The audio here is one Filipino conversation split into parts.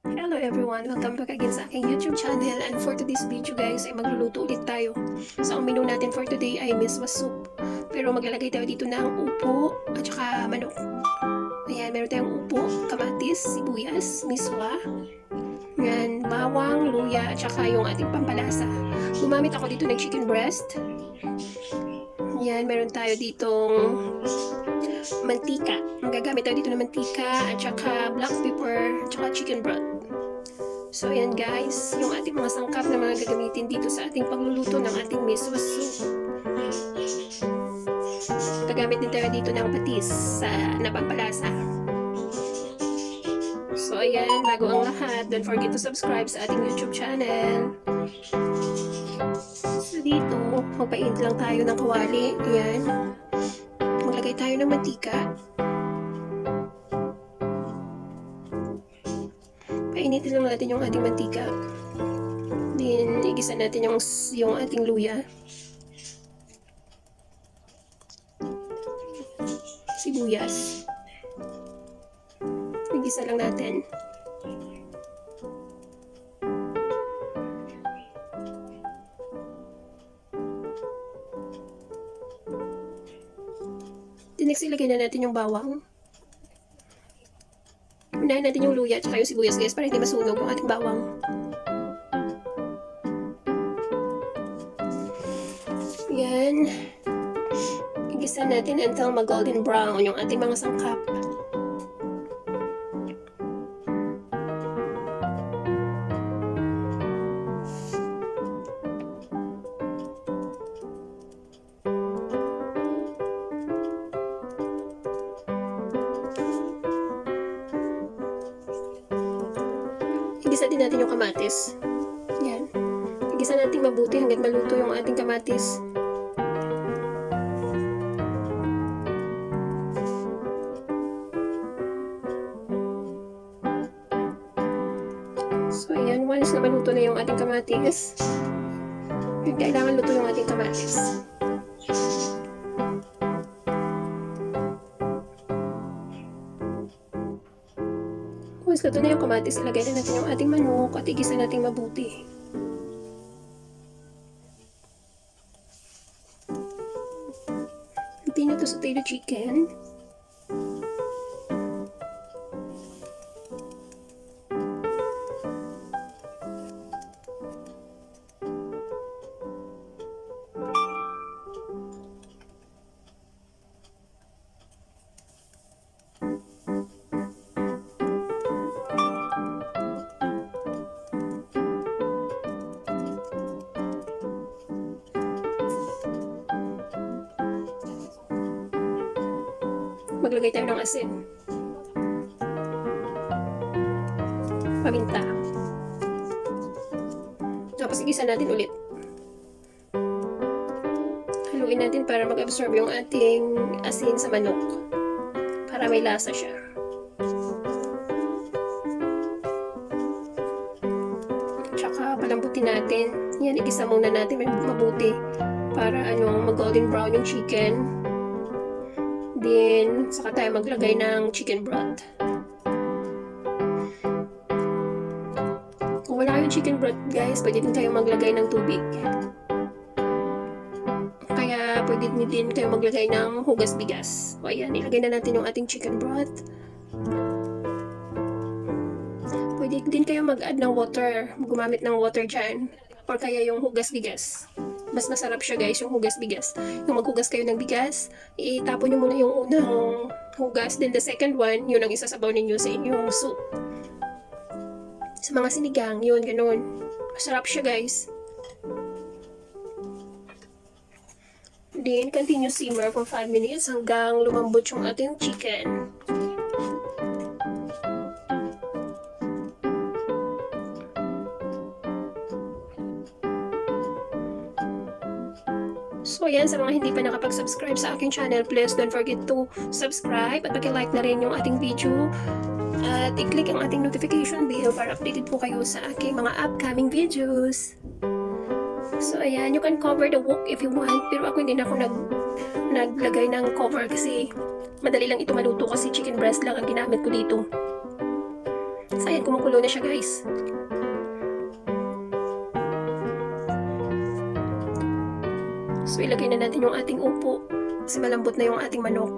Hello everyone! Welcome back again sa aking YouTube channel, and for today's video guys ay magluluto ulit tayo. So ang menu natin for today ay miswa soup. Pero maglalagay tayo dito ng upo at saka manok. Ayan, meron tayong upo, kamatis, sibuyas, miswa, yan, bawang, luya at saka yung ating pampalasa. Gumamit ako dito ng chicken breast. Yan, meron tayo ditong mantika. Magagamit tayo dito ng mantika at saka black pepper at saka chicken broth. So ayan guys, yung ating mga sangkap na mga gagamitin dito sa ating pagluluto ng ating miswa soup. Gagamit din tayo dito ng patis sa napampalasa. So ayan, bago ang lahat, don't forget to subscribe sa ating YouTube channel. So dito, magpainit lang tayo ng kawali. Ayan. Maglagay tayo ng mantika. Painitin lang natin yung ating mantika. Then, igisa natin yung ating luya. Sibuyas. Igisa lang natin. Then, next, ilagay na natin yung bawang. Unahin natin yung luya at saka yung sibuyas guys para hindi masunog yung ating bawang. Yan. Igisa natin until mag-golden brown yung ating mga sangkap. Igisa din natin yung kamatis. Yan. Igisa natin mabuti hanggang maluto yung ating kamatis. So, ayan. Once na maluto na yung ating kamatis, kailangan luto yung ating kamatis. Once luto na yung kamatis, ilagay na natin yung ating manok at igisa natin mabuti. Hindi na to sa tayo chicken. Maglagay tayo ng asin, paminta, tapos igisa natin ulit. Haluin natin para mag-absorb yung ating asin sa manok para may lasa siya. Tsaka palambutin natin. Yan, igisa muna natin mabuti para mag-golden brown yung chicken. Then, saka tayo maglagay ng chicken broth. Kung wala kayong chicken broth, guys, pwede din kayo maglagay ng tubig. Kaya, pwede din kayo maglagay ng hugas bigas. O, ayan, ilagay na natin yung ating chicken broth. Pwede din kayo mag-add ng water. Gumamit ng water dyan. Or kaya yung hugas bigas. Mas masarap siya guys, yung hugas bigas. Yung maghugas kayo ng bigas, itapon nyo muna yung unang hugas, then the second one, yun ang isasabaw ninyo sa inyong soup. Sa mga sinigang, yun, ganun. Masarap siya guys. Then, continue simmer for 5 minutes hanggang lumambot yung ating chicken. So ayan, sa mga hindi pa nakapag-subscribe sa aking channel, please don't forget to subscribe at paki-like na rin yung ating video at i-click ang ating notification bell para updated po kayo sa aking mga upcoming videos. So ayan, you can cover the wok if you want, pero ako hindi na ako naglagay ng cover kasi madali lang ito maluto kasi chicken breast lang ang ginamit ko dito. So, ayan, kumukulo na siya, guys. So, ilagay na natin yung ating upo kasi malambot na yung ating manok.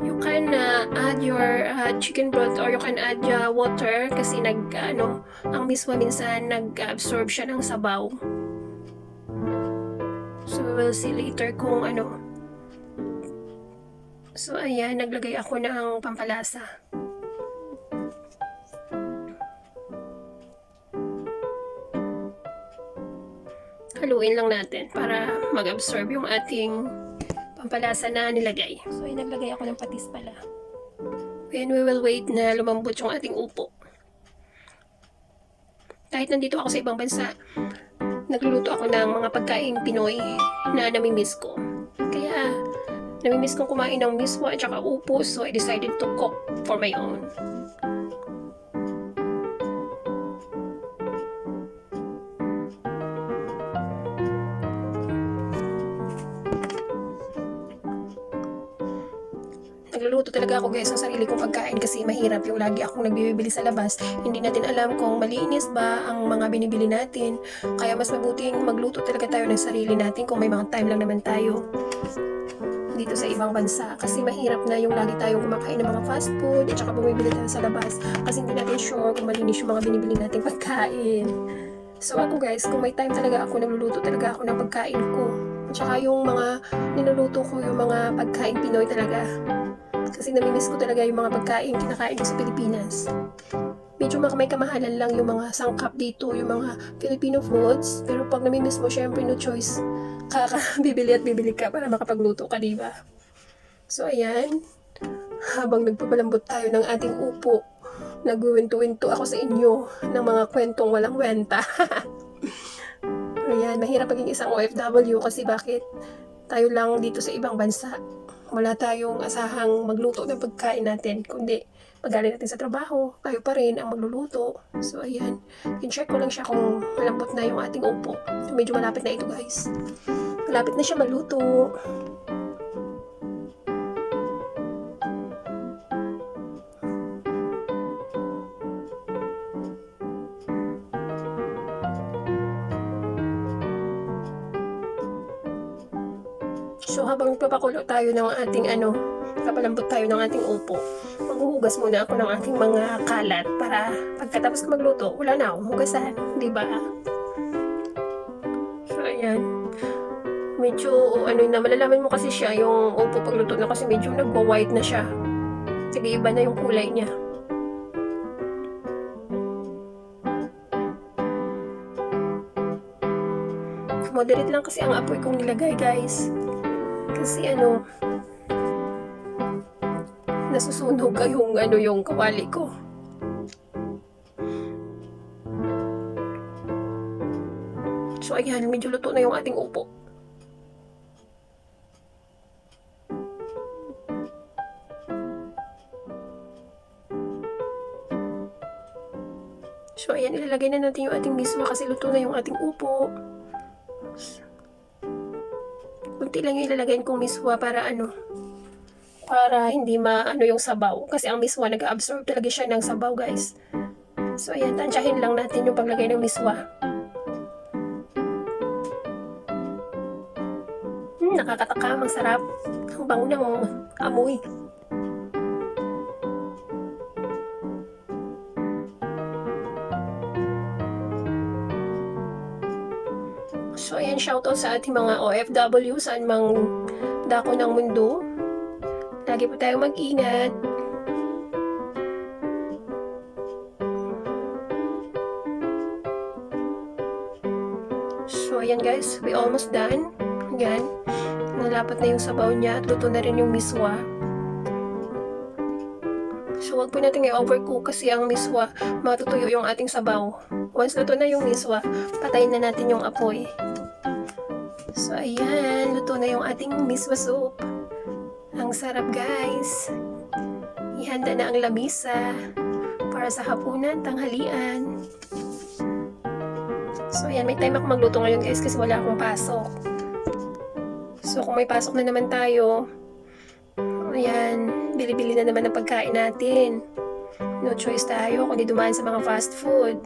You can add your chicken broth or you can add water kasi ang miswa minsan nag-absorb siya ng sabaw. So, we will see later kung ano. So, ayan, naglagay ako ng pampalasa. Haluin lang natin para mag-absorb yung ating pampalasa na nilagay. So, ayan, naglagay ako ng patis pala. And we will wait na lumambot yung ating upo. Kahit nandito ako sa ibang bansa, nagluluto ako ng mga pagkain Pinoy na namimiss ko. Kaya, namimiss kong kumain ng miswa at saka upo, so I decided to cook for my own. Nagluluto talaga ako guys ng sarili kong pagkain kasi mahirap yung lagi akong nagbibili sa labas. Hindi natin alam kung malinis ba ang mga binibili natin. Kaya mas mabuting magluto talaga tayo ng sarili natin kung may mga time lang naman tayo dito sa ibang bansa. Kasi mahirap na yung lagi tayong kumakain ng mga fast food at saka bumibili tayo sa labas kasi hindi natin sure kung malinis yung mga binibili nating pagkain. So ako guys, kung may time talaga ako, nagluluto talaga ako ng pagkain ko. At saka yung mga niluluto ko, yung mga pagkain Pinoy talaga. Kasi namimiss ko talaga yung mga pagkain kinakain ko sa Pilipinas. Medyo may kamahalan lang yung mga sangkap dito, yung mga Filipino foods. Pero pag namimiss mo, syempre no choice. Bibili at bibili ka para makapagluto ka, diba? So ayan, habang nagpapalambot tayo ng ating upo, nagwiwinto-winto ako sa inyo ng mga kwentong walang kwenta. Ayan, mahirap maging isang OFW kasi bakit tayo lang dito sa ibang bansa. Wala tayong asahang magluto ng pagkain natin, kundi pag-galing natin sa trabaho, tayo pa rin ang magluluto. So ayan, in-check ko lang siya kung malambot na yung ating upo. So, medyo malapit na ito guys. Malapit na siya maluto. So habang nagpapakulo tayo ng ating papalambot tayo ng ating upo, maghuhugas muna ako ng ating mga kalat para pagkatapos ko magluto, wala na akong hugasan, di ba? So ayan. Medyo malalaman mo kasi siya yung upo pagluto na kasi medyo nagwa-white na siya. Sige, iba na yung kulay niya. Moderate lang kasi ang apoy kong nilagay guys. Kasi nasusunog yung kawali ko. So ayan, medyo luto na yung ating upo. So ayan, ilalagay na natin yung ating miswa kasi luto na yung ating upo. Kunti lang yung ilalagay kong miswa para para hindi yung sabaw. Kasi ang miswa nag-absorb talaga siya ng sabaw guys. So ayan, tansyahin lang natin yung paglagay ng miswa. Nakakatakam, ang sarap. Ang bango ng amoy. So ayan, shoutout sa ating mga OFW saan mang dako ng mundo. Lagi po tayong mag-ingat. So ayan guys, we almost done. Ayan, nalapat na yung sabaw niya at luto na rin yung miswa. So wag po natin i-overcook kasi ang miswa matutuyo yung ating sabaw. Once luto na yung miswa, patayin na natin yung apoy. So ayan, luto na yung ating miswa soup. Ang sarap guys. Ihanda na ang lamisa para sa hapunan, tanghalian. So ayan, may time ako magluto ngayon guys kasi wala akong pasok. So kung may pasok na naman tayo, bili-bili na naman ng pagkain natin. No choice tayo kundi dumaan sa mga fast food.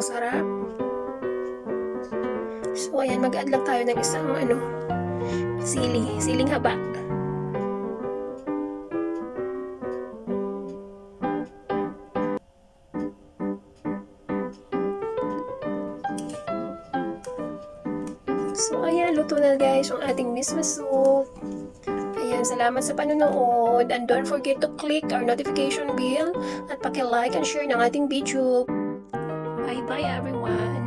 Ang sarap. So, ayan, mag-add lang tayo ng isang, siling haba. So, ayan, luto na guys yung ating mismas soup. Ayan, salamat sa panonood. And don't forget to click our notification bell at paki-like and share ng ating video. Bye-bye everyone!